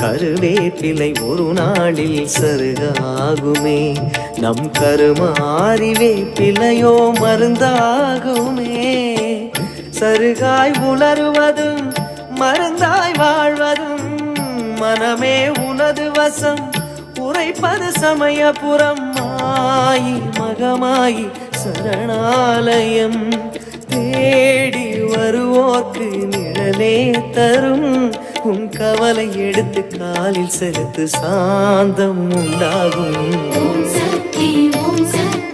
கருவேப்பிலை ஒரு நாளில் சருகாகுமே. நம் கருமாறி வேப்பிலையோ மருந்தாகுமே. சருகாய் உலருவதும் மருந்தாய் வாழ்வதும் மனமே உனது வசம் உரைப்பது சமயபுரம். மாயி மகமாயி சரணாலயம் தேடி வருவோர்க்கு நிழலே தரும். உன் கவலை எடுத்து காலில் செலுத்து சாந்தம் உண்டாகும். ஓம் சக்தி ஓம் சக்தி